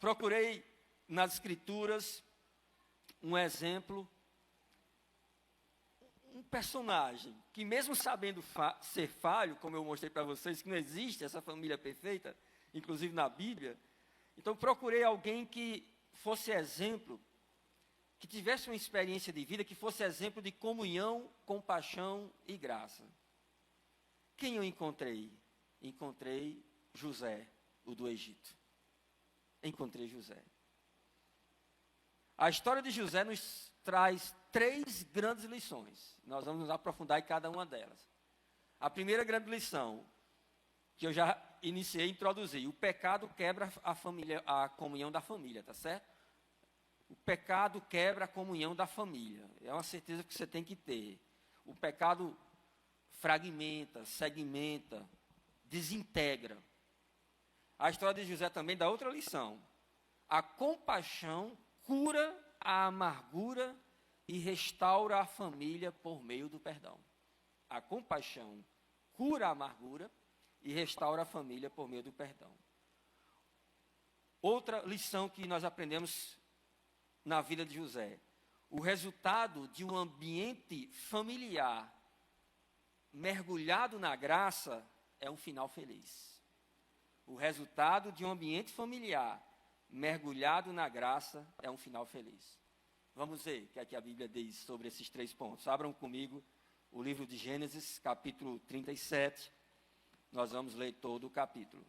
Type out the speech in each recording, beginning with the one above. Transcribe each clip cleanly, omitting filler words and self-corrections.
procurei nas Escrituras um exemplo, um personagem que mesmo sabendo ser falho, como eu mostrei para vocês, que não existe essa família perfeita, inclusive na Bíblia, então procurei alguém que fosse exemplo, que tivesse uma experiência de vida, que fosse exemplo de comunhão, compaixão e graça. Quem eu encontrei? Encontrei José, o do Egito. Encontrei José. A história de José nos traz 3 grandes lições. Nós vamos nos aprofundar em cada uma delas. A primeira grande lição, que eu já iniciei e introduzi: o pecado quebra a comunhão da família, tá certo? O pecado quebra a comunhão da família. É uma certeza que você tem que ter. O pecado fragmenta, segmenta, desintegra. A história de José também dá outra lição. A compaixão cura a amargura e restaura a família por meio do perdão. A compaixão cura a amargura e restaura a família por meio do perdão. Outra lição que nós aprendemos na vida de José: o resultado de um ambiente familiar mergulhado na graça é um final feliz. O resultado de um ambiente familiar mergulhado na graça é um final feliz. Vamos ver o que é que a Bíblia diz sobre esses 3 pontos. Abram comigo o livro de Gênesis, capítulo 37. Nós vamos ler todo o capítulo.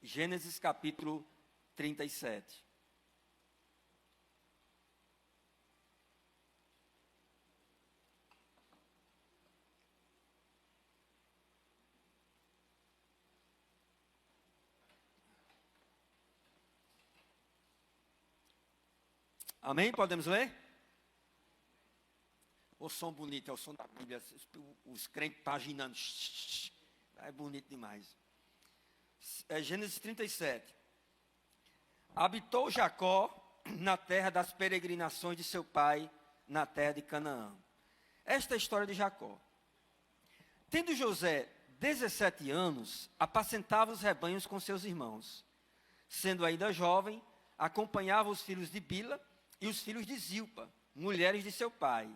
Gênesis, capítulo 37. Amém? Podemos ler? O som bonito, é o som da Bíblia. Os crentes paginando. É bonito demais. É Gênesis 37. Habitou Jacó na terra das peregrinações de seu pai, na terra de Canaã. Esta é a história de Jacó. Tendo José 17 anos, apacentava os rebanhos com seus irmãos. Sendo ainda jovem, acompanhava os filhos de Bila e os filhos de Zilpa, mulheres de seu pai.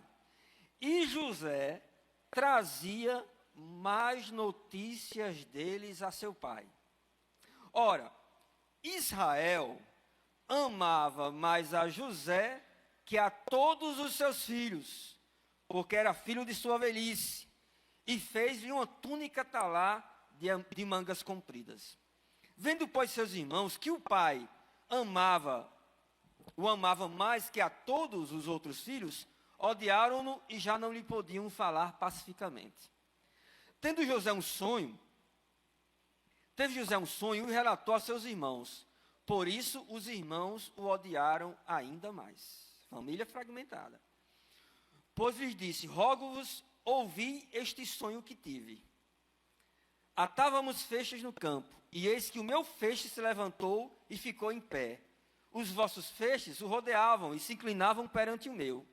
E José trazia mais notícias deles a seu pai. Ora, Israel amava mais a José que a todos os seus filhos, porque era filho de sua velhice, e fez-lhe uma túnica talá de mangas compridas. Vendo, pois, seus irmãos que o pai o amava mais que a todos os outros filhos, odiaram-no e já não lhe podiam falar pacificamente. Teve José um sonho e relatou a seus irmãos. Por isso os irmãos o odiaram ainda mais. Família fragmentada. Pois lhes disse: rogo-vos, ouvi este sonho que tive. Atávamos feixes no campo, e eis que o meu feixe se levantou e ficou em pé. Os vossos feixes o rodeavam e se inclinavam perante o meu.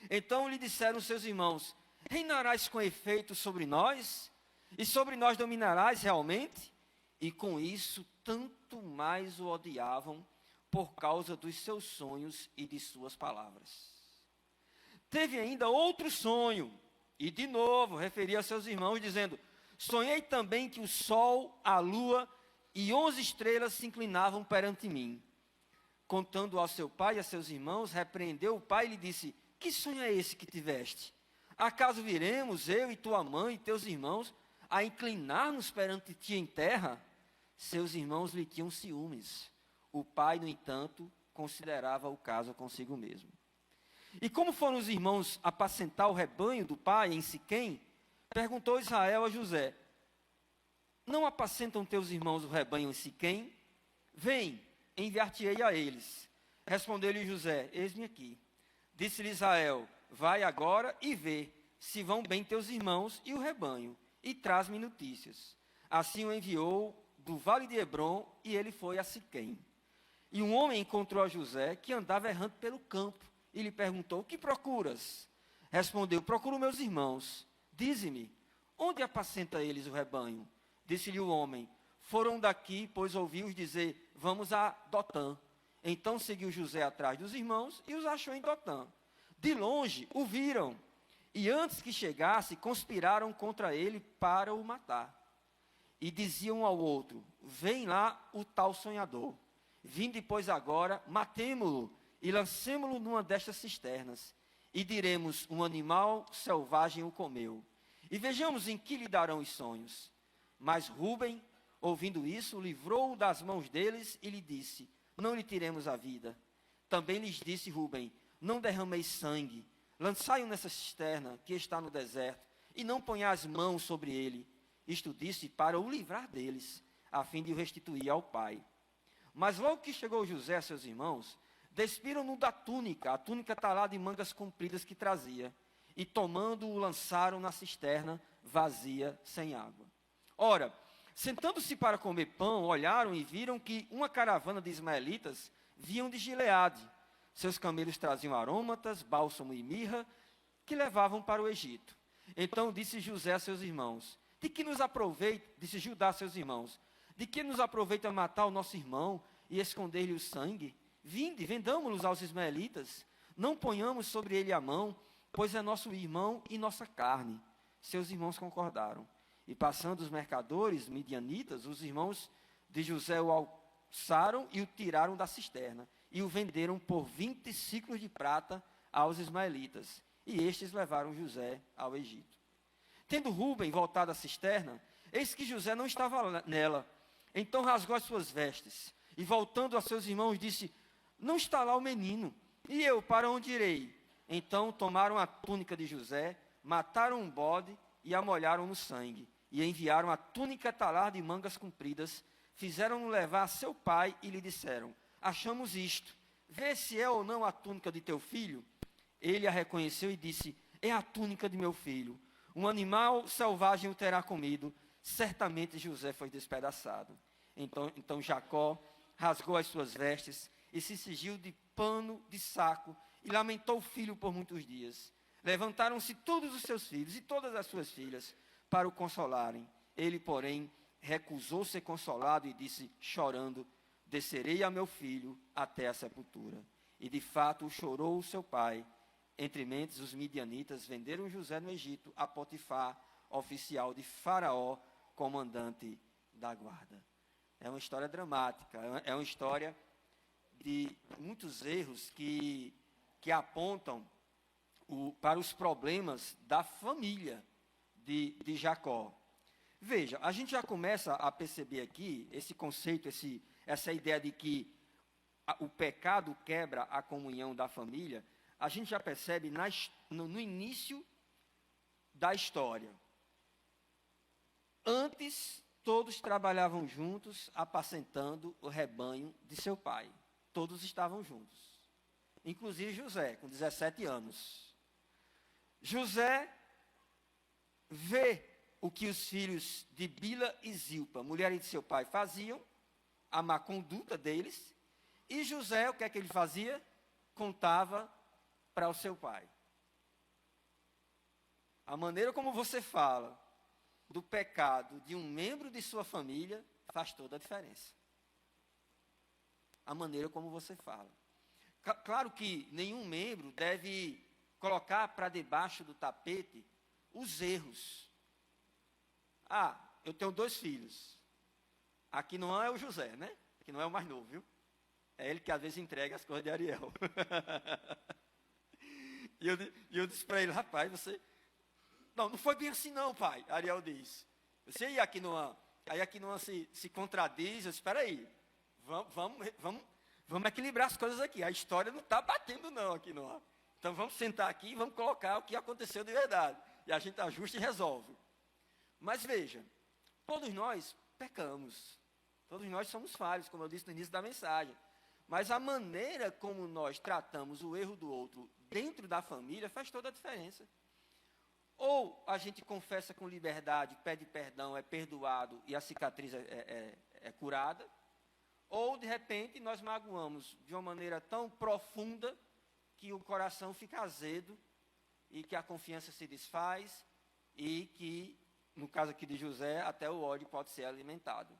Então lhe disseram seus irmãos: reinarás com efeito sobre nós? E sobre nós dominarás realmente? E com isso, tanto mais o odiavam por causa dos seus sonhos e de suas palavras. Teve ainda outro sonho, e de novo referia a seus irmãos, dizendo: sonhei também que o sol, a lua e 11 estrelas se inclinavam perante mim. Contando ao seu pai e a seus irmãos, repreendeu o pai e lhe disse: que sonho é esse que tiveste? Acaso viremos, eu e tua mãe e teus irmãos, a inclinar-nos perante ti em terra? Seus irmãos lhe tinham ciúmes. O pai, no entanto, considerava o caso consigo mesmo. E como foram os irmãos apacentar o rebanho do pai em Siquém, perguntou Israel a José: não apacentam teus irmãos o rebanho em Siquém? Vem, enviar-te-ei a eles. Respondeu-lhe José: eis-me aqui. Disse-lhe Israel: vai agora e vê se vão bem teus irmãos e o rebanho, e traz-me notícias. Assim o enviou do vale de Hebrom, e ele foi a Siquém. E um homem encontrou a José, que andava errante pelo campo, e lhe perguntou: o que procuras? Respondeu: procuro meus irmãos. Dize-me, onde apacenta eles o rebanho? Disse-lhe o homem: Foram daqui, pois ouviu-os dizer, vamos a Dotã. Então seguiu José atrás dos irmãos e os achou em Dotã. De longe o viram, e antes que chegasse, conspiraram contra ele para o matar. E diziam um ao outro, vem lá o tal sonhador. Vinde, pois, agora, matemo-lo e lancemo-lo numa destas cisternas. E diremos, um animal selvagem o comeu. E vejamos em que lhe darão os sonhos. Mas Rúben, ouvindo isso, livrou-o das mãos deles e lhe disse, não lhe tiremos a vida. Também lhes disse Rúben, não derrameis sangue, lançai-o nessa cisterna que está no deserto, e não ponhais mãos sobre ele. Isto disse para o livrar deles, a fim de o restituir ao pai. Mas logo que chegou José a seus irmãos, despiram-no da túnica, a túnica talada de mangas compridas que trazia, e tomando-o lançaram na cisterna vazia, sem água. Ora, sentando-se para comer pão, olharam e viram que uma caravana de ismaelitas vinham de Gileade. Seus camelos traziam aromatas, bálsamo e mirra, que levavam para o Egito. Então disse José a seus irmãos, de que nos aproveita, disse Judá a seus irmãos, de que nos aproveita matar o nosso irmão e esconder-lhe o sangue? Vinde, vendamo-los aos ismaelitas, não ponhamos sobre ele a mão, pois é nosso irmão e nossa carne. Seus irmãos concordaram. E passando os mercadores midianitas, os irmãos de José o alçaram e o tiraram da cisterna, e o venderam por 20 siclos de prata aos ismaelitas. E estes levaram José ao Egito. Tendo Rúben voltado à cisterna, eis que José não estava nela. Então rasgou as suas vestes, e voltando a seus irmãos, disse, não está lá o menino, e eu para onde irei? Então tomaram a túnica de José, mataram um bode e a molharam no sangue, e enviaram a túnica talar de mangas compridas, fizeram-no levar a seu pai e lhe disseram, achamos isto, vê se é ou não a túnica de teu filho. Ele a reconheceu e disse, é a túnica de meu filho, um animal selvagem o terá comido, certamente José foi despedaçado. Então Jacó rasgou as suas vestes e se cingiu de pano de saco e lamentou o filho por muitos dias. Levantaram-se todos os seus filhos e todas as suas filhas para o consolarem. Ele, porém, recusou ser consolado e disse, chorando, descerei a meu filho até a sepultura. E de fato chorou o seu pai. Entre mentes, os midianitas venderam José no Egito a Potifar, oficial de Faraó, comandante da guarda. É uma história dramática, é uma história de muitos erros que apontam para os problemas da família de Jacó. Veja, a gente já começa a perceber aqui esse conceito, essa ideia de que o pecado quebra a comunhão da família. A gente já percebe no início da história. Antes, todos trabalhavam juntos, apacentando o rebanho de seu pai. Todos estavam juntos. Inclusive José, com 17 anos. José vê o que os filhos de Bila e Zilpa, mulheres de seu pai, faziam, a má conduta deles, e José, o que é que ele fazia? Contava para o seu pai. A maneira como você fala do pecado de um membro de sua família faz toda a diferença. A maneira como você fala. Claro que nenhum membro deve colocar para debaixo do tapete os erros. Ah, eu tenho 2 filhos. Aqui não é o José, né? Aqui não é o mais novo, viu? É ele que às vezes entrega as coisas de Ariel. E eu disse para ele, rapaz, você... Não foi bem assim não, pai. Ariel diz. Você ia aqui numa... Aí aqui numa se contradiz. Eu disse, espera aí. Vamos equilibrar as coisas aqui. A história não está batendo não aqui numa. Então vamos sentar aqui e vamos colocar o que aconteceu de verdade. E a gente ajusta e resolve. Mas veja, todos nós pecamos. Todos nós somos falhos, como eu disse no início da mensagem. Mas a maneira como nós tratamos o erro do outro dentro da família faz toda a diferença. Ou a gente confessa com liberdade, pede perdão, é perdoado e a cicatriz é curada. Ou, de repente, nós magoamos de uma maneira tão profunda que o coração fica azedo e que a confiança se desfaz e que, no caso aqui de José, até o ódio pode ser alimentado.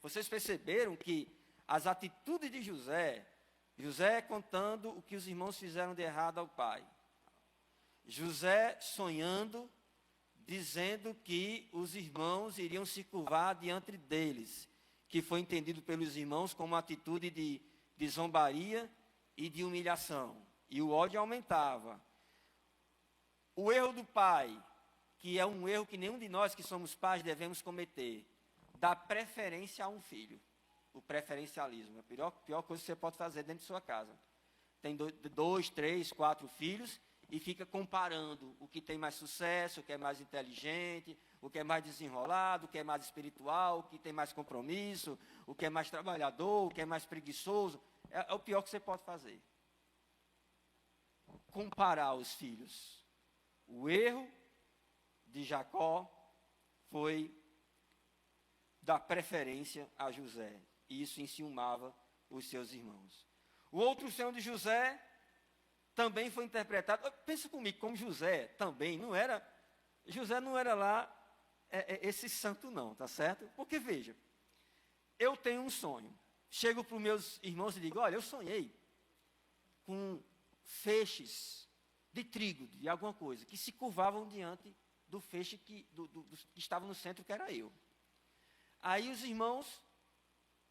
Vocês perceberam que as atitudes de José contando o que os irmãos fizeram de errado ao pai. José sonhando, dizendo que os irmãos iriam se curvar diante deles, que foi entendido pelos irmãos como uma atitude de zombaria e de humilhação. E o ódio aumentava. O erro do pai, que é um erro que nenhum de nós que somos pais devemos cometer, dar preferência a um filho. O preferencialismo é a pior coisa que você pode fazer dentro de sua casa. Tem 2, 3, 4 filhos e fica comparando o que tem mais sucesso, o que é mais inteligente, o que é mais desenrolado, o que é mais espiritual, o que tem mais compromisso, o que é mais trabalhador, o que é mais preguiçoso. É o pior que você pode fazer. Comparar os filhos. O erro de Jacó foi dar preferência a José. E isso enciumava os seus irmãos. O outro sonho de José também foi interpretado. Pensa comigo, como José também não era. José não era lá esse santo não, tá certo? Porque veja, eu tenho um sonho. Chego para os meus irmãos e digo, olha, eu sonhei com feixes de trigo, de alguma coisa, que se curvavam diante do feixe que estava no centro, que era eu. Aí os irmãos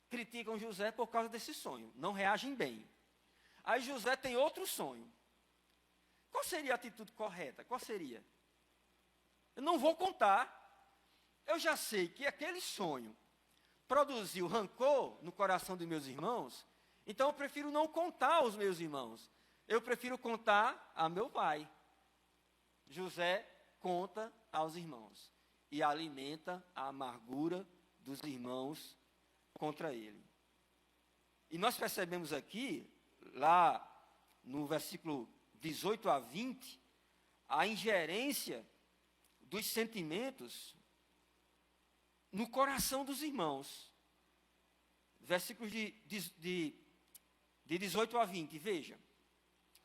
criticam José por causa desse sonho, não reagem bem. Aí José tem outro sonho. Qual seria a atitude correta? Qual seria? Eu não vou contar. Eu já sei que aquele sonho produziu rancor no coração dos meus irmãos, então eu prefiro não contar aos meus irmãos. Eu prefiro contar a meu pai. José conta aos irmãos e alimenta a amargura dos irmãos contra ele. E nós percebemos aqui, lá no versículo 18 a 20, a ingerência dos sentimentos no coração dos irmãos. Versículos de 18 a 20, veja.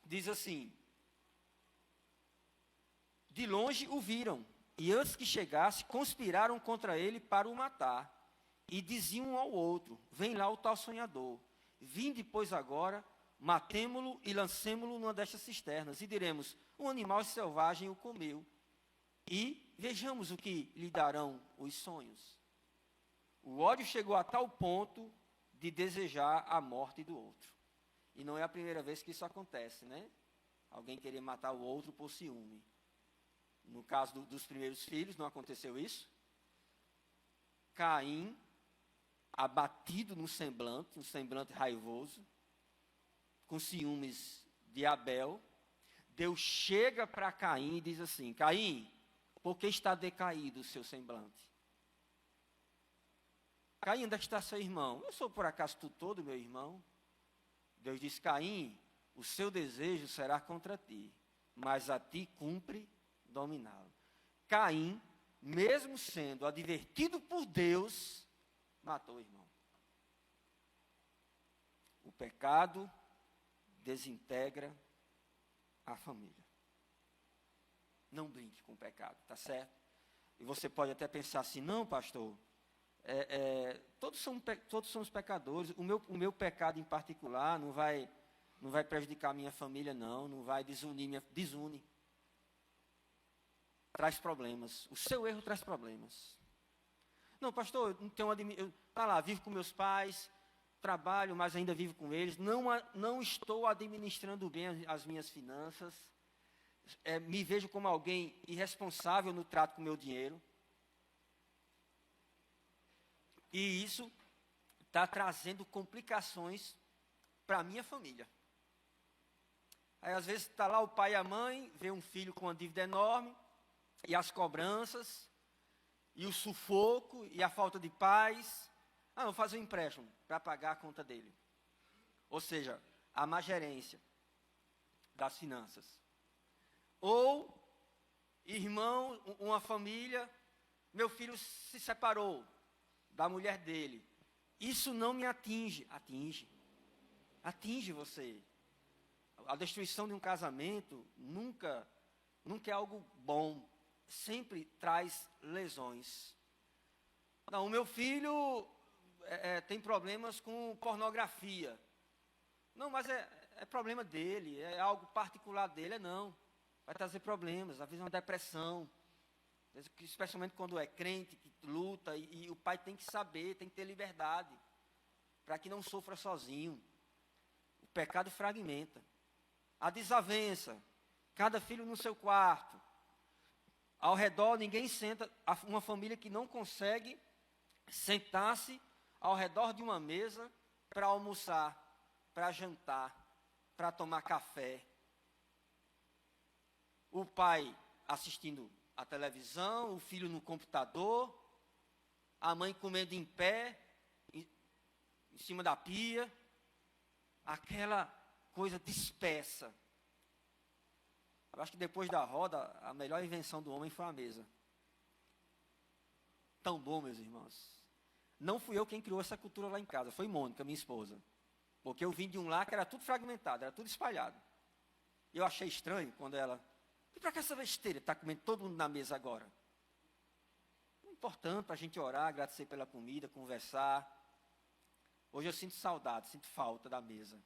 Diz assim: de longe o viram, e antes que chegasse, conspiraram contra ele para o matar. E diziam um ao outro: vem lá o tal sonhador. Vinde, pois, agora, matemo-lo e lancemo-lo numa destas cisternas. E diremos: um animal selvagem o comeu. E vejamos o que lhe darão os sonhos. O ódio chegou a tal ponto de desejar a morte do outro. E não é a primeira vez que isso acontece, né? Alguém querer matar o outro por ciúme. No caso dos primeiros filhos, não aconteceu isso? Caim, abatido no semblante raivoso, com ciúmes de Abel, Deus chega para Caim e diz assim: Caim, por que está decaído o seu semblante? Caim, onde está seu irmão? Eu sou por acaso tutor do meu irmão? Deus diz: Caim, o seu desejo será contra ti, mas a ti cumpre dominá-lo. Caim, mesmo sendo advertido por Deus, matou o irmão. O pecado desintegra a família. Não brinque com o pecado, tá certo? E você pode até pensar assim: não, pastor, todos somos pecadores. O meu pecado em particular não vai prejudicar a minha família, não vai desune. Traz problemas. O seu erro traz problemas. Não, pastor, eu não tenho vivo com meus pais, trabalho, mas ainda vivo com eles. Não estou administrando bem as minhas finanças. Me vejo como alguém irresponsável no trato com o meu dinheiro. E isso está trazendo complicações para a minha família. Aí, às vezes, está lá o pai e a mãe, vê um filho com uma dívida enorme, e as cobranças, e o sufoco, e a falta de paz. Vou fazer um empréstimo para pagar a conta dele. Ou seja, a má gerência das finanças. Ou, irmão, uma família, meu filho se separou da mulher dele. Isso não me atinge. Atinge você. A destruição de um casamento nunca é algo bom. Sempre traz lesões. Não, o meu filho tem problemas com pornografia. Não, mas é problema dele, é algo particular dele. Não, vai trazer problemas, às vezes uma depressão. Especialmente quando é crente, que luta, e o pai tem que saber, tem que ter liberdade, para que não sofra sozinho. O pecado fragmenta. A desavença, cada filho no seu quarto. Ao redor ninguém senta, uma família que não consegue sentar-se ao redor de uma mesa para almoçar, para jantar, para tomar café. O pai assistindo a televisão, o filho no computador, a mãe comendo em pé, em cima da pia, aquela coisa dispersa. Eu acho que depois da roda, a melhor invenção do homem foi a mesa. Tão bom, meus irmãos. Não fui eu quem criou essa cultura lá em casa, foi Mônica, minha esposa. Porque eu vim de um lar que era tudo fragmentado, era tudo espalhado. E eu achei estranho quando ela... E para que essa besteira? Está comendo todo mundo na mesa agora. É importante para a gente orar, agradecer pela comida, conversar. Hoje eu sinto saudade, sinto falta da mesa.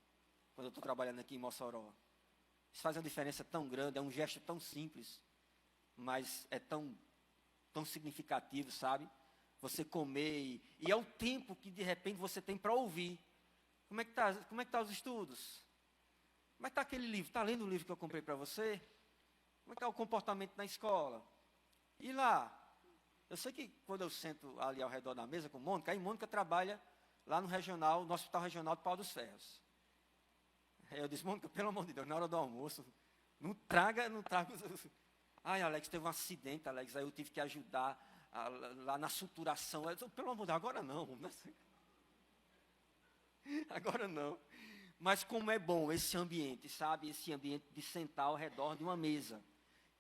Quando eu estou trabalhando aqui em Mossoró. Isso faz uma diferença tão grande, é um gesto tão simples. Mas é tão significativo, sabe? Você comer e é o tempo que de repente você tem para ouvir. Como é que tá os estudos? Como é que está aquele livro? Está lendo o livro que eu comprei para você? Como é que está o comportamento na escola? E lá? Eu sei que quando eu sento ali ao redor da mesa com Mônica, aí Mônica trabalha lá no Hospital Regional de Pau dos Ferros. Aí eu disse, Mônica, pelo amor de Deus, na hora do almoço, não traga os... Ai, Alex, teve um acidente, Alex, aí eu tive que ajudar lá na suturação. Eu disse, pelo amor de Deus, agora não. Agora não. Mas como é bom esse ambiente, sabe? Esse ambiente de sentar ao redor de uma mesa.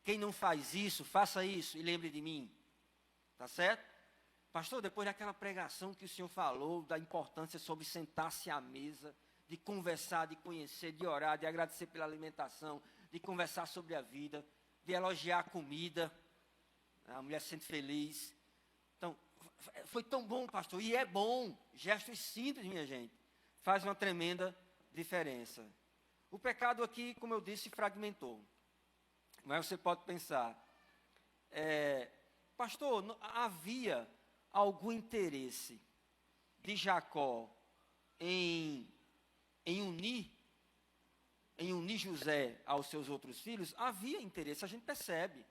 Quem não faz isso, faça isso e lembre de mim. Tá certo? Pastor, depois daquela pregação que o senhor falou, da importância sobre sentar-se à mesa, de conversar, de conhecer, de orar, de agradecer pela alimentação, de conversar sobre a vida, de elogiar a comida, a mulher se sente feliz. Então, foi tão bom, pastor, e é bom. Gestos simples, minha gente, faz uma tremenda diferença. O pecado aqui, como eu disse, fragmentou. Mas você pode pensar, pastor, havia algum interesse de Jacó em unir José aos seus outros filhos? Havia interesse, a gente percebe.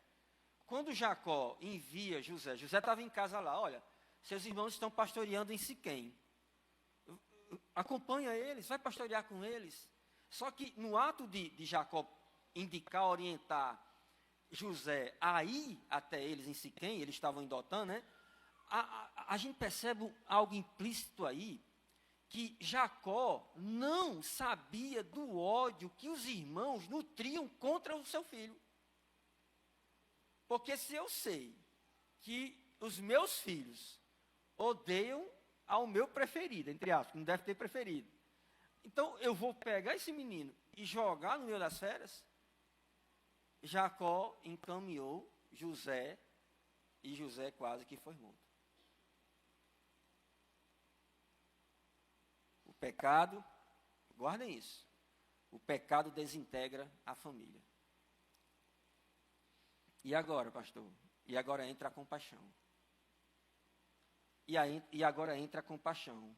Quando Jacó envia José estava em casa lá, olha, seus irmãos estão pastoreando em Siquém. Acompanha eles, vai pastorear com eles. Só que no ato de Jacó indicar, orientar José a ir até eles em Siquém, eles estavam em Dotã, né? A gente percebe algo implícito aí, que Jacó não sabia do ódio que os irmãos nutriam contra o seu filho. Porque se eu sei que os meus filhos odeiam ao meu preferido, entre aspas, não deve ter preferido. Então, eu vou pegar esse menino e jogar no meio das feras. Jacó encaminhou José, e José quase que foi morto. O pecado, guardem isso, o pecado desintegra a família. E agora, pastor? E agora entra a compaixão. E agora entra a compaixão.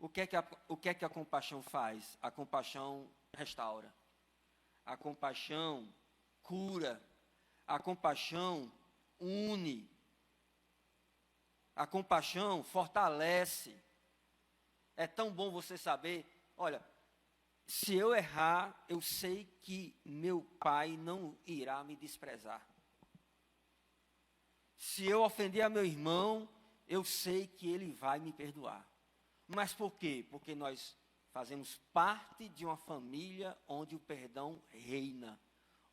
O que é que a compaixão faz? A compaixão restaura. A compaixão cura. A compaixão une. A compaixão fortalece. É tão bom você saber, olha, se eu errar, eu sei que meu pai não irá me desprezar. Se eu ofender a meu irmão, eu sei que ele vai me perdoar. Mas por quê? Porque nós fazemos parte de uma família onde o perdão reina,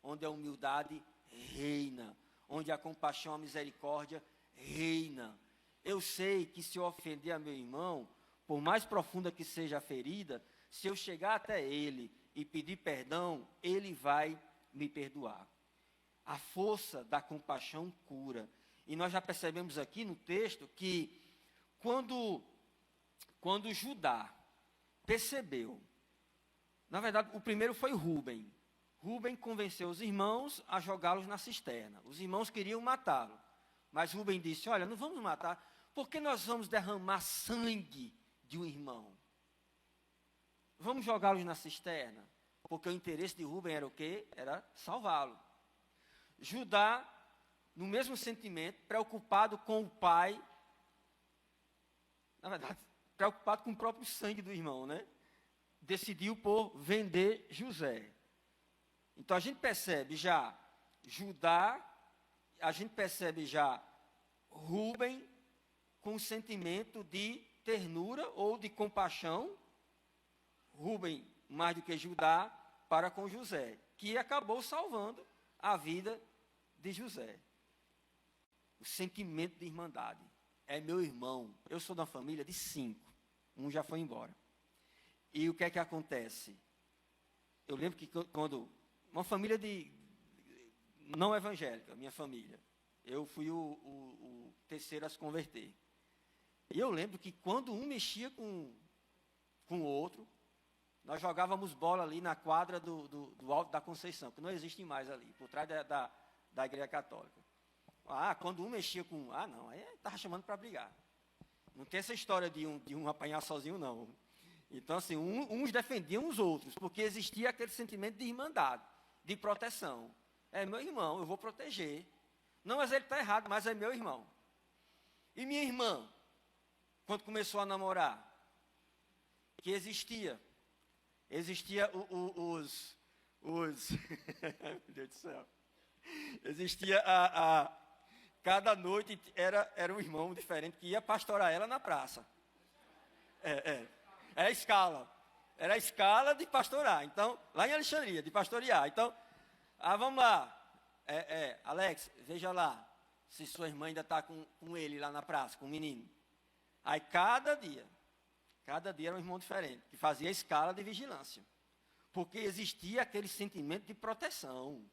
onde a humildade reina, onde a compaixão, a misericórdia reina. Eu sei que se eu ofender a meu irmão, por mais profunda que seja a ferida, se eu chegar até ele e pedir perdão, ele vai me perdoar. A força da compaixão cura. E nós já percebemos aqui no texto que quando quando Judá percebeu, na verdade, o primeiro foi Rúben. Rúben convenceu os irmãos a jogá-los na cisterna. Os irmãos queriam matá-lo, mas Rúben disse: olha, não vamos matar, porque nós vamos derramar sangue de um irmão. Vamos jogá-los na cisterna, porque o interesse de Rúben era o quê? Era salvá-lo. Judá, no mesmo sentimento, preocupado com o pai, na verdade, preocupado com o próprio sangue do irmão, né? Decidiu por vender José. Então a gente percebe já Judá, a gente percebe já Rúben com um sentimento de ternura ou de compaixão, Rúben mais do que Judá, para com José, que acabou salvando a vida de José. O sentimento de irmandade. É meu irmão, eu sou da família de 5, um já foi embora. E o que é que acontece? Eu lembro que quando, uma família não evangélica, minha família, eu fui o terceiro a se converter. E eu lembro que quando um mexia com o outro, nós jogávamos bola ali na quadra do Alto da Conceição, que não existe mais ali, por trás da Igreja Católica. Quando um mexia com um, não, aí estava chamando para brigar. Não tem essa história de um apanhar sozinho, não. Então, assim, uns defendiam os outros, porque existia aquele sentimento de irmandade, de proteção. É meu irmão, eu vou proteger. Não, mas ele está errado, mas é meu irmão. E minha irmã, quando começou a namorar, que existia os meu Deus do céu, existia cada noite era um irmão diferente que ia pastorar ela na praça. Era a escala de pastorar. Então, lá em Alexandria, de pastorear. Então, vamos lá. Alex, veja lá se sua irmã ainda está com ele lá na praça, com o menino. Aí, cada dia era um irmão diferente, que fazia a escala de vigilância. Porque existia aquele sentimento de proteção.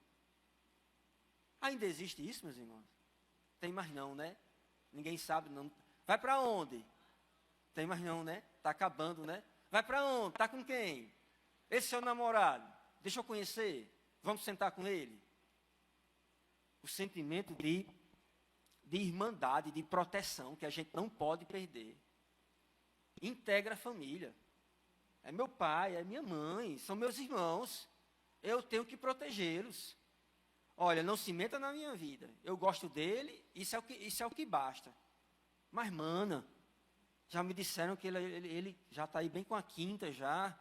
Ainda existe isso, meus irmãos? Tem mais não, né? Ninguém sabe, não. Vai para onde? Tem mais não, né? Está acabando, né? Vai para onde? Está com quem? Esse é seu namorado. Deixa eu conhecer. Vamos sentar com ele. O sentimento de irmandade, de proteção, que a gente não pode perder. Integra a família. É meu pai, é minha mãe, são meus irmãos. Eu tenho que protegê-los. Olha, não se meta na minha vida. Eu gosto dele, isso é o que basta. Mas, mana, já me disseram que ele já está aí bem com a quinta já,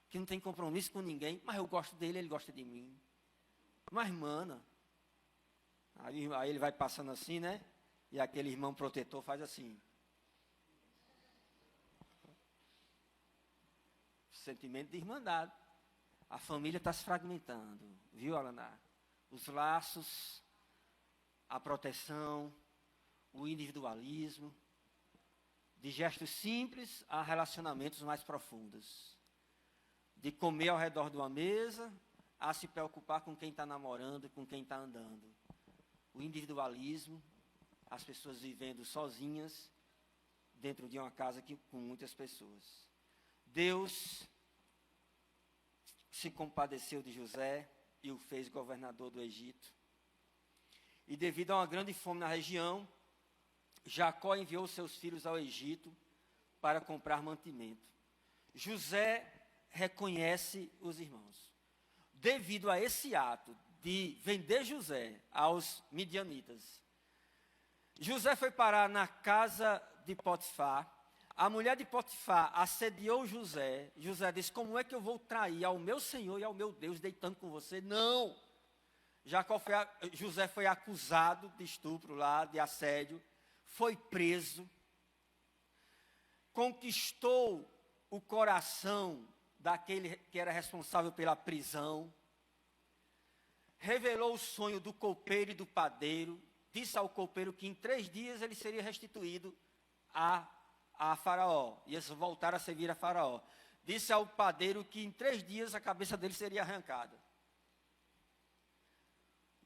que não tem compromisso com ninguém, mas eu gosto dele, ele gosta de mim. Mas, mana, aí ele vai passando assim, né? E aquele irmão protetor faz assim. Sentimento de irmandade. A família está se fragmentando, viu, Alaná? Os laços, a proteção, o individualismo, de gestos simples a relacionamentos mais profundos. De comer ao redor de uma mesa, a se preocupar com quem está namorando, com quem está andando. O individualismo, as pessoas vivendo sozinhas, dentro de uma casa com muitas pessoas. Deus se compadeceu de José e o fez governador do Egito. E devido a uma grande fome na região, Jacó enviou seus filhos ao Egito para comprar mantimento. José reconhece os irmãos. Devido a esse ato de vender José aos midianitas, José foi parar na casa de Potifar. A mulher de Potifar assediou José. José disse: como é que eu vou trair ao meu Senhor e ao meu Deus deitando com você? Não! José foi acusado de estupro lá, de assédio. Foi preso. Conquistou o coração daquele que era responsável pela prisão. Revelou o sonho do copeiro e do padeiro. Disse ao copeiro que em 3 dias ele seria restituído a Faraó, ia voltar a servir a Faraó. Disse ao padeiro que em 3 dias a cabeça dele seria arrancada.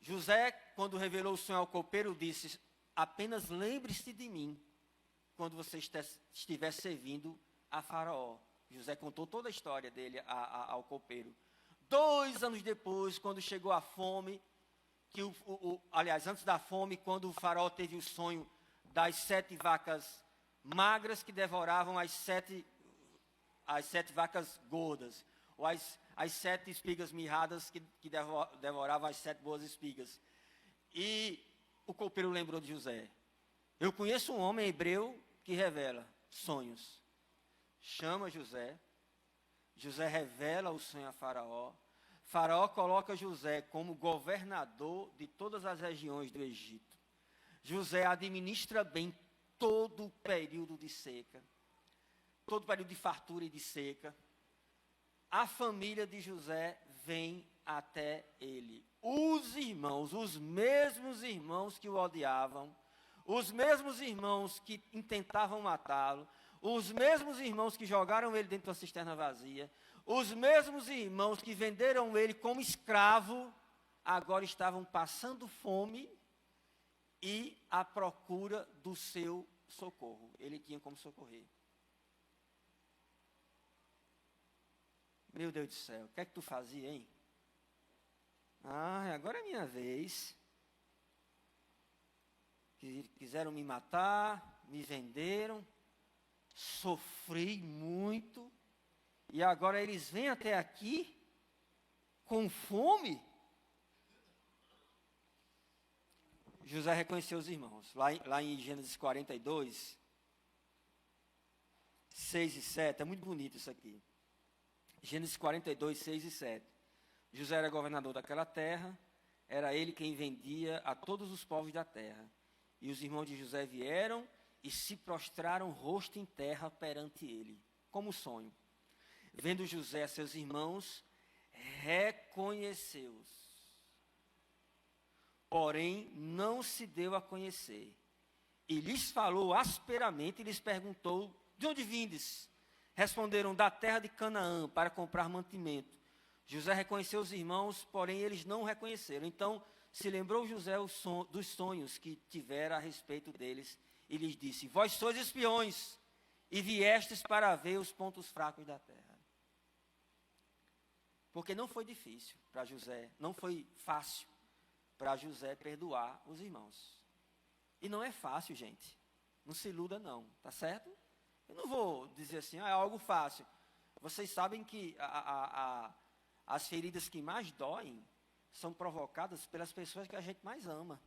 José, quando revelou o sonho ao copeiro, disse: apenas lembre-se de mim quando você estiver servindo a Faraó. José contou toda a história dele ao copeiro. 2 anos depois, quando chegou a fome, aliás, antes da fome, quando o Faraó teve o sonho das 7 vacas magras que devoravam as sete vacas gordas, ou as 7 espigas mirradas que devoravam as 7 boas espigas. E o copeiro lembrou de José. Eu conheço um homem hebreu que revela sonhos. Chama José. José revela o sonho a Faraó. Faraó coloca José como governador de todas as regiões do Egito. José administra bem todo o período de seca, todo o período de fartura e de seca. A família de José vem até ele. Os irmãos, os mesmos irmãos que o odiavam, os mesmos irmãos que intentavam matá-lo, os mesmos irmãos que jogaram ele dentro da cisterna vazia, os mesmos irmãos que venderam ele como escravo, agora estavam passando fome e à procura do seu socorro. Ele tinha como socorrer. Meu Deus do céu, o que é que tu fazia, hein? Agora é minha vez. Quiseram me matar, me venderam, sofri muito, e agora eles vêm até aqui com fome. José reconheceu os irmãos. Lá em Gênesis 42, 6 e 7, é muito bonito isso aqui. Gênesis 42, 6 e 7. José era governador daquela terra, era ele quem vendia a todos os povos da terra. E os irmãos de José vieram e se prostraram rosto em terra perante ele, como sonho. Vendo José a seus irmãos, reconheceu-os. Porém, não se deu a conhecer. E lhes falou asperamente e lhes perguntou: de onde vindes? Responderam: da terra de Canaã, para comprar mantimento. José reconheceu os irmãos, porém eles não o reconheceram. Então se lembrou José dos sonhos que tivera a respeito deles, e lhes disse: vós sois espiões, e viestes para ver os pontos fracos da terra. Porque não foi difícil para José, não foi fácil para José perdoar os irmãos. E não é fácil, gente. Não se iluda não, tá certo? Eu não vou dizer assim, é algo fácil. Vocês sabem que as feridas que mais doem são provocadas pelas pessoas que a gente mais ama.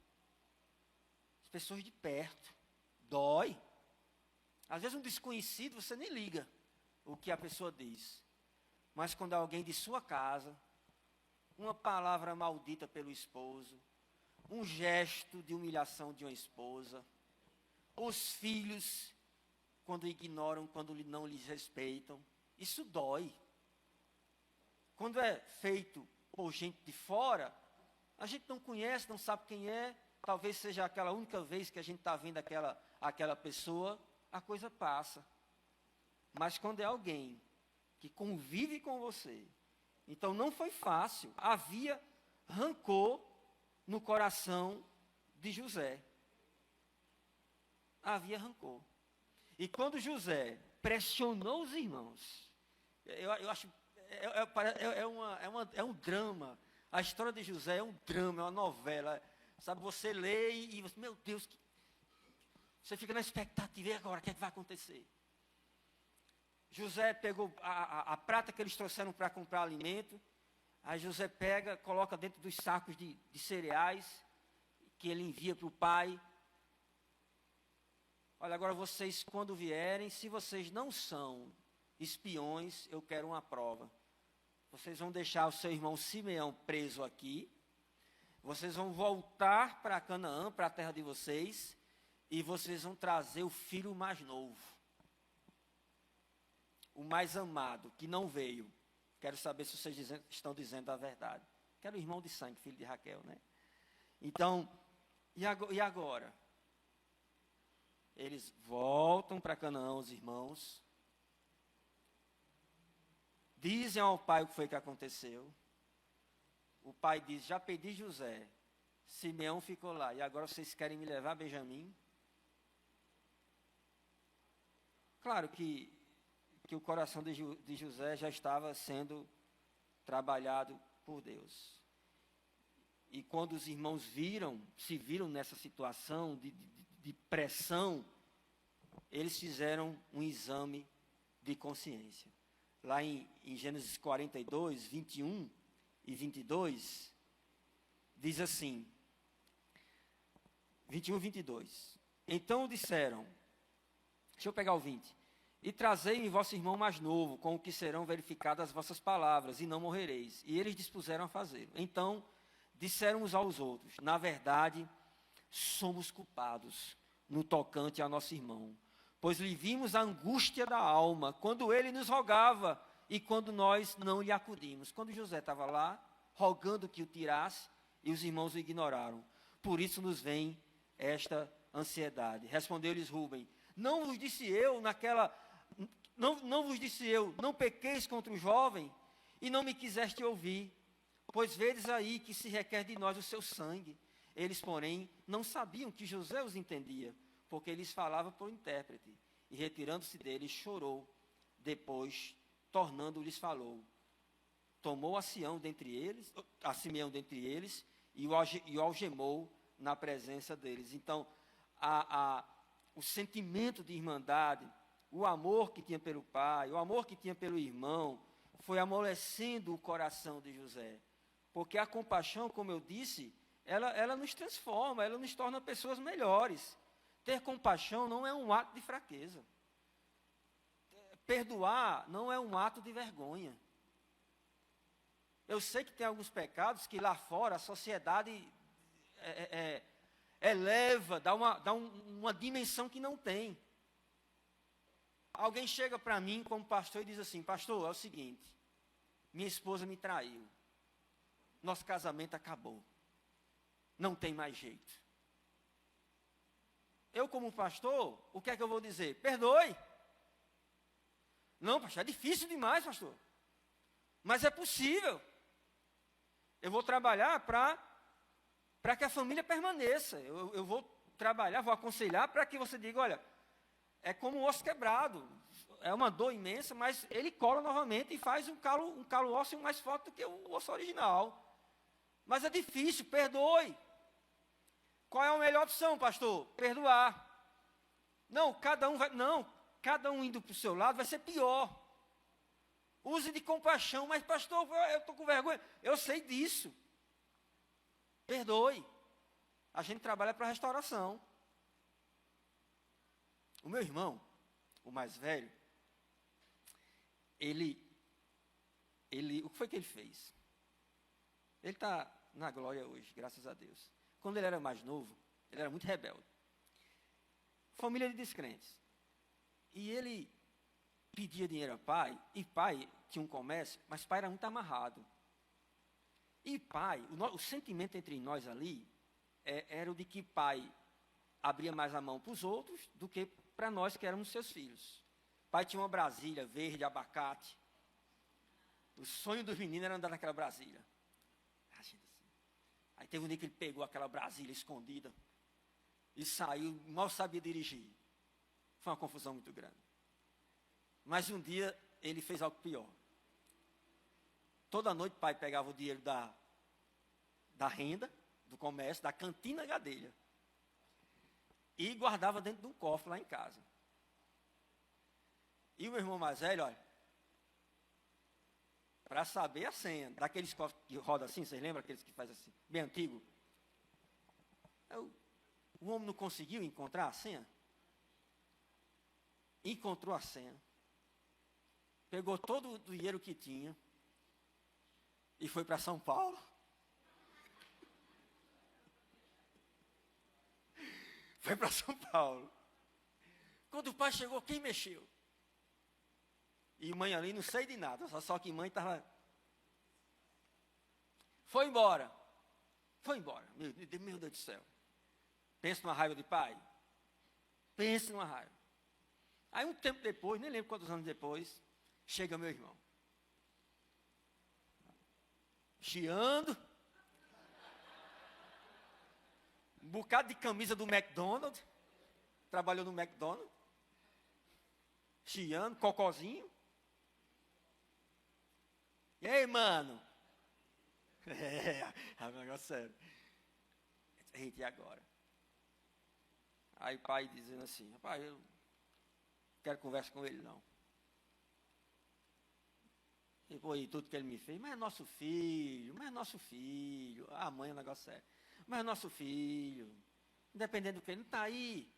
As pessoas de perto. Dói. Às vezes um desconhecido, você nem liga o que a pessoa diz. Mas quando alguém de sua casa, uma palavra maldita pelo esposo, um gesto de humilhação de uma esposa, os filhos, quando ignoram, quando não lhes respeitam, isso dói. Quando é feito por gente de fora, a gente não conhece, não sabe quem é, talvez seja aquela única vez que a gente está vendo aquela pessoa, a coisa passa. Mas quando é alguém que convive com você, então não foi fácil, havia rancor no coração de José. Havia rancor. E quando José pressionou os irmãos, eu acho, é um drama. A história de José é um drama, é uma novela. Sabe, você lê e você, meu Deus, você fica na expectativa, e agora, o que é que vai acontecer? José pegou a prata que eles trouxeram para comprar alimento. Aí José pega, coloca dentro dos sacos de cereais que ele envia para o pai. Olha, agora vocês, quando vierem, se vocês não são espiões, eu quero uma prova. Vocês vão deixar o seu irmão Simeão preso aqui. Vocês vão voltar para Canaã, para a terra de vocês. E vocês vão trazer o filho mais novo. O mais amado, que não veio. Quero saber se vocês estão dizendo a verdade. Quero o irmão de sangue, filho de Raquel, né? Então, e agora? Eles voltam para Canaã, os irmãos. Dizem ao pai o que foi que aconteceu. O pai diz: já pedi José. Simeão ficou lá. E agora vocês querem me levar a Benjamim? Claro que que o coração de José já estava sendo trabalhado por Deus. E quando os irmãos se viram nessa situação de pressão, eles fizeram um exame de consciência. Lá em Gênesis 42, 21 e 22, diz assim, 21 e 22. Então disseram, deixa eu pegar o 20. E trazei-me vosso irmão mais novo, com o que serão verificadas as vossas palavras, e não morrereis. E eles dispuseram a fazê-lo. Então disseram uns aos outros, na verdade, somos culpados no tocante a nosso irmão, pois lhe vimos a angústia da alma, quando ele nos rogava, e quando nós não lhe acudimos. Quando José estava lá, rogando que o tirasse, e os irmãos o ignoraram. Por isso nos vem esta ansiedade. Respondeu-lhes Rúben, não vos disse eu, não pequeis contra o jovem, e não me quiseste ouvir, pois vedes aí que se requer de nós o seu sangue. Eles, porém, não sabiam que José os entendia, porque eles falavam por intérprete. E retirando-se deles, chorou. Depois, tornando-lhes, falou. Tomou a Simeão dentre eles, e o algemou na presença deles. Então, o sentimento de irmandade, o amor que tinha pelo pai, o amor que tinha pelo irmão, foi amolecendo o coração de José. Porque a compaixão, como eu disse, ela nos transforma, ela nos torna pessoas melhores. Ter compaixão não é um ato de fraqueza. Perdoar não é um ato de vergonha. Eu sei que tem alguns pecados que lá fora a sociedade eleva, dá uma dimensão que não tem. Alguém chega para mim como pastor e diz assim, pastor, é o seguinte, minha esposa me traiu, nosso casamento acabou, não tem mais jeito. Eu como pastor, o que é que eu vou dizer? Perdoe. Não, pastor, é difícil demais, pastor. Mas é possível. Eu vou trabalhar para que a família permaneça. Eu vou trabalhar, vou aconselhar para que você diga, olha, é como um osso quebrado. É uma dor imensa, mas ele cola novamente e faz um calo ósseo mais forte do que o osso original. Mas é difícil, perdoe. Qual é a melhor opção, pastor? Perdoar. Não, cada um indo para o seu lado vai ser pior. Use de compaixão, mas pastor, eu estou com vergonha. Eu sei disso. Perdoe. A gente trabalha para a restauração. O meu irmão, o mais velho, o que foi que ele fez? Ele está na glória hoje, graças a Deus. Quando ele era mais novo, ele era muito rebelde. Família de descrentes. E ele pedia dinheiro ao pai, e pai tinha um comércio, mas pai era muito amarrado. E pai, o sentimento entre nós ali, era o de que pai abria mais a mão para os outros do que para nós que éramos seus filhos. Pai tinha uma Brasília verde, abacate. O sonho dos meninos era andar naquela Brasília. Aí teve um dia que ele pegou aquela Brasília escondida e saiu, mal sabia dirigir. Foi uma confusão muito grande. Mas um dia ele fez algo pior. Toda noite o pai pegava o dinheiro da renda, do comércio, da cantina Gadelha, e guardava dentro de um cofre lá em casa. E o meu irmão mais velho, olha, para saber a senha, daqueles cofres que rodam assim, vocês lembram aqueles que faz assim, bem antigo? O homem não conseguiu encontrar a senha? Encontrou a senha. Pegou todo o dinheiro que tinha e foi para São Paulo. Foi para São Paulo. Quando o pai chegou, quem mexeu? E mãe ali, não sei de nada, só que mãe estava... Foi embora. Foi embora. Meu Deus do céu. Pensa numa raiva de pai. Pensa numa raiva. Aí um tempo depois, nem lembro quantos anos depois, chega meu irmão. Chiando. Um bocado de camisa do McDonald's. Trabalhou no McDonald's. Chiando, cocôzinho. E aí, mano? É um negócio sério. Eita, e agora? Aí o pai dizendo assim, rapaz, eu não quero conversa com ele não. E foi tudo que ele me fez, mas é nosso filho, a mãe é um negócio sério. Mas é nosso filho, independente do que, ele não está aí,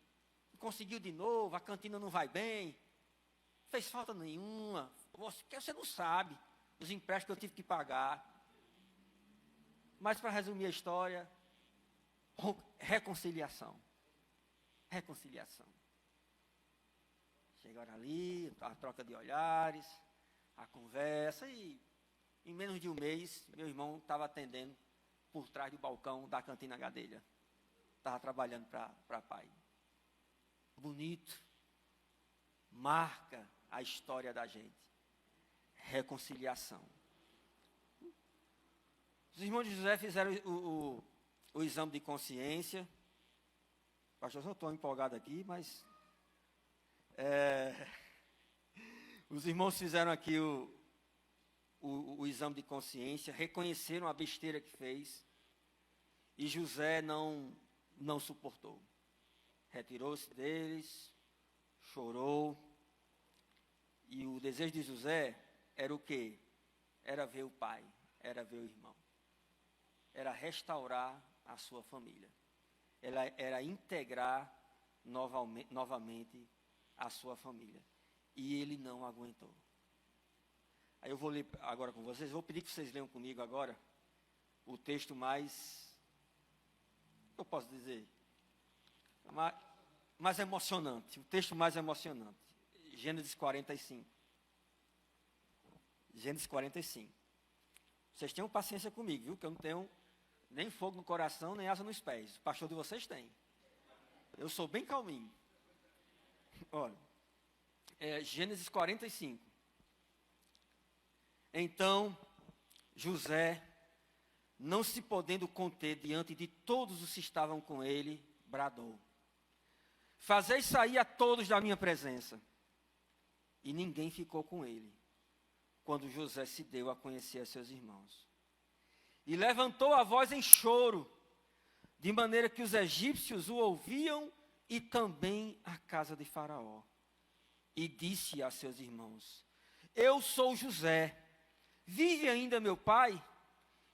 não conseguiu de novo, a cantina não vai bem, fez falta nenhuma, você não sabe os empréstimos que eu tive que pagar. Mas para resumir a história, reconciliação. Reconciliação. Chegaram ali, a troca de olhares, a conversa, e em menos de um mês, meu irmão estava atendendo por trás do balcão da cantina Gadelha. Estava trabalhando para pai. Bonito. Marca a história da gente. Reconciliação. Os irmãos de José fizeram o exame de consciência. Pastor, eu estou empolgado aqui, mas... os irmãos fizeram aqui o exame de consciência, reconheceram a besteira que fez, e José não suportou. Retirou-se deles, chorou, e o desejo de José era o quê? Era ver o pai, era ver o irmão. Era restaurar a sua família. Era integrar novamente a sua família. E ele não aguentou. Aí eu vou ler agora com vocês, vou pedir que vocês leiam comigo agora o texto mais, eu posso dizer, mais emocionante, o texto mais emocionante. Gênesis 45. Gênesis 45. Vocês tenham paciência comigo, viu? Que eu não tenho nem fogo no coração, nem asa nos pés. O pastor de vocês tem. Eu sou bem calminho. Olha, Gênesis 45. Então, José, não se podendo conter diante de todos os que estavam com ele, bradou: fazei sair a todos da minha presença. E ninguém ficou com ele, quando José se deu a conhecer a seus irmãos. E levantou a voz em choro, de maneira que os egípcios o ouviam, e também a casa de Faraó. E disse a seus irmãos: eu sou José, vive ainda meu pai?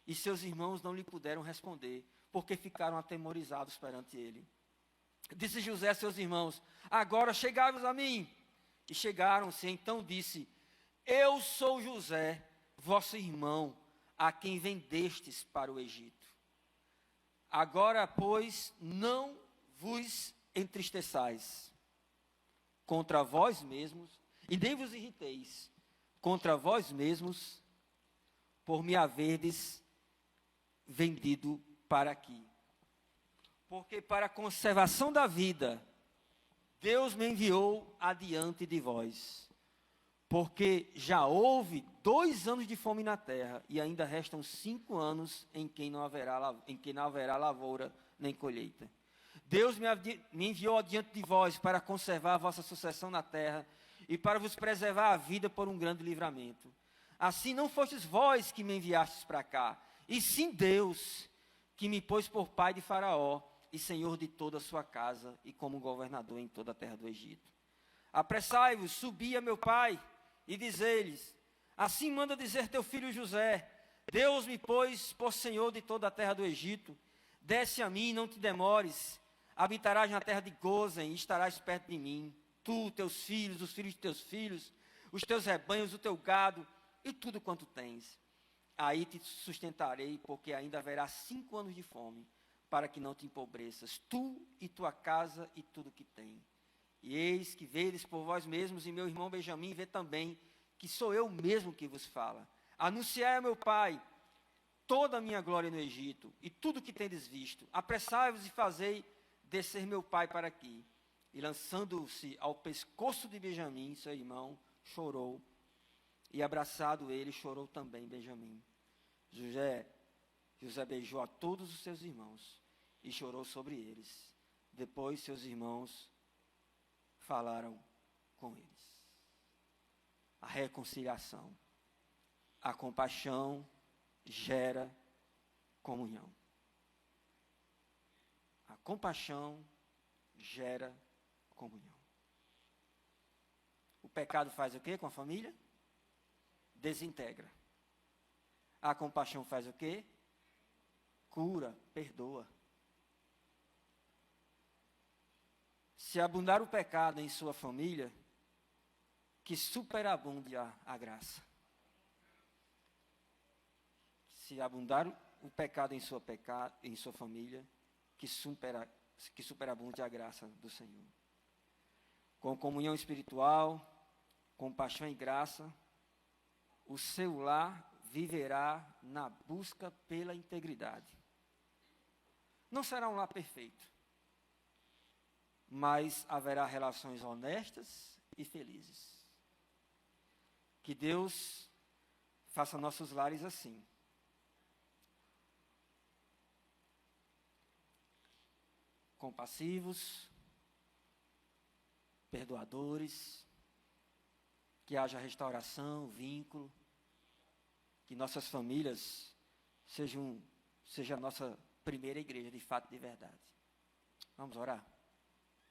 E seus irmãos não lhe puderam responder, porque ficaram atemorizados perante ele. Disse José a seus irmãos: agora chegai-vos a mim. E chegaram-se, então disse: eu sou José, vosso irmão, a quem vendestes para o Egito. Agora, pois, não vos entristeçais contra vós mesmos, e nem vos irriteis contra vós mesmos, por me haverdes vendido para aqui. Porque para a conservação da vida, Deus me enviou adiante de vós. Porque já houve 2 anos de fome na terra, e ainda restam 5 anos em que não haverá lavoura nem colheita. Deus me enviou adiante de vós para conservar a vossa sucessão na terra, e para vos preservar a vida por um grande livramento. Assim não fostes vós que me enviastes para cá, e sim Deus, que me pôs por pai de Faraó, e senhor de toda a sua casa, e como governador em toda a terra do Egito. Apressai-vos, subi a meu pai, e dizei-lhes: assim manda dizer teu filho José: Deus me pôs por senhor de toda a terra do Egito. Desce a mim, não te demores. Habitarás na terra de Gozen, e estarás perto de mim. Tu, teus filhos, os filhos de teus filhos, os teus rebanhos, o teu gado, e tudo quanto tens. Aí te sustentarei, porque ainda haverá 5 anos de fome, para que não te empobreças, tu e tua casa e tudo que tem. E eis que vedes por vós mesmos, e meu irmão Benjamim vê também, que sou eu mesmo que vos fala. Anunciai a meu pai toda a minha glória no Egito, e tudo que tendes visto. Apressai-vos e fazei descer meu pai para aqui. E lançando-se ao pescoço de Benjamim, seu irmão, chorou. E abraçado ele, chorou também Benjamim. José beijou a todos os seus irmãos, e chorou sobre eles. Depois seus irmãos falaram com eles. A reconciliação. A compaixão gera comunhão. A compaixão gera comunhão. O pecado faz o quê com a família? Desintegra. A compaixão faz o quê? Cura, perdoa. Se abundar o pecado em sua família, que superabunde a graça. Se abundar o pecado em sua família, que superabunde a graça do Senhor. Com comunhão espiritual, compaixão e graça, o seu lar viverá na busca pela integridade. Não será um lar perfeito, mas haverá relações honestas e felizes. Que Deus faça nossos lares assim. Compassivos, perdoadores, que haja restauração, vínculo, que nossas famílias seja a nossa primeira igreja de fato e de verdade. Vamos orar?